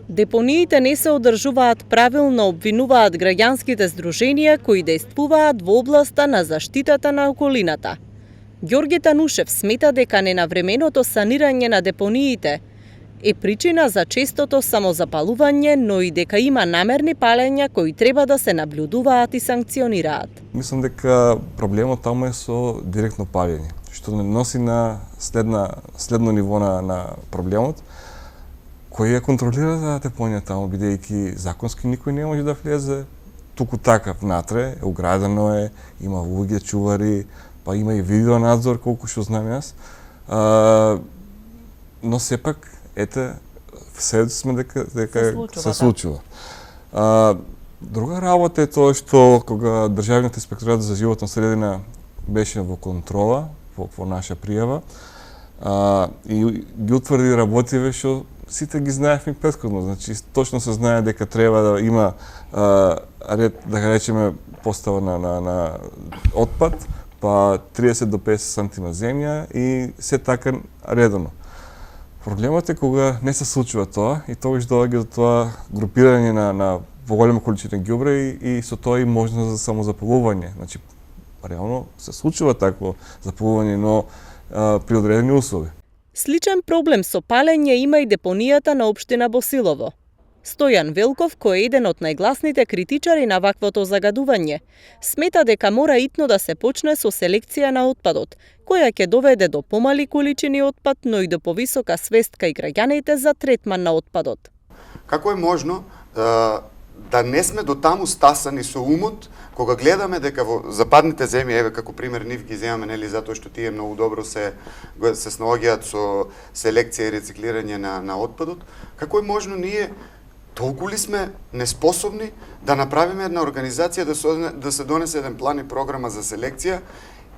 Депониите не се одржуваат правилно, обвинуваат граѓанските здруженија кои действуваат во областа на заштитата на околината. Ѓорѓе Танушев смета дека ненавременото санирање на депониите е причина за честото самозапалување, но и дека има намерни палења кои треба да се наблюдуваат и санкционираат. Мислам дека проблемот таму е со директно палење, што не носи на следно ниво на проблемот, кој ја контролира депонија таму, бидејќи законски никој не може да влезе туку така внатре, оградено е, има луѓе чувари, па има и видеонадзор, колку што знам јас. Но сепак, ете, сведоци сме дека се случува. Друга работа е тоа што кога Државниот инспекторат за животна средина беше во контрола, во наша пријава, и ги утврди работиве што сите ги знаевме претходно, значи точно се знае дека треба да има ред, да го речеме, постава на отпад, па 30 до 50 сантима земја и се така редовно. Проблемот е кога не се случува тоа и тогаш доаѓа до тоа групирање на поголема количина ѓубре и со тоа и можност за самозапалување. Значи, реално се случува такво запалување, но при одредени услови. Сличен проблем со палење има и депонијата на општина Босилово. Стојан Велков, кој е еден од најгласните критичари на ваквото загадување, смета дека мора итно да се почне со селекција на отпадот, која ќе доведе до помали количини отпад, но и до повисока свест кај граѓаните за третман на отпадот. Како е можно да не сме до таму стасани со умот, кога гледаме дека во западните земји, еве како пример нив ги земаме, нели, затоа што тие многу добро се снаоѓаат со селекција и рециклирање на отпадот, како е можно ние толку ли сме неспособни да направиме една организација да се донесе еден план и програма за селекција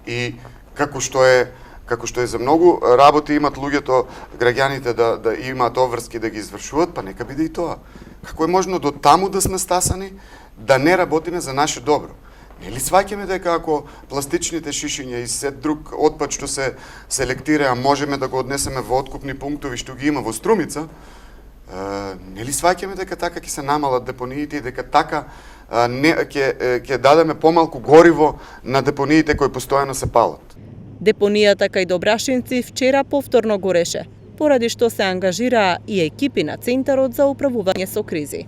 и како што е за многу работи имат луѓето, граѓаните да имаат обврски да ги извршуваат, па нека биде и тоа. Како е можно до таму да сме стасани, да не работиме за наше добро? Нели сваќаме дека ако пластичните шишиња и сет друг отпад што се селектира, можеме да го однесеме во откупни пунктови што ги има во Струмица, нели сваќаме дека така ќе се намалат депониите и дека така ќе дадеме помалку гориво на депониите кои постојано се палат? Депонијата кај Добрашинци вчера повторно гореше, поради што се ангажираа и екипи на Центарот за управување со кризи.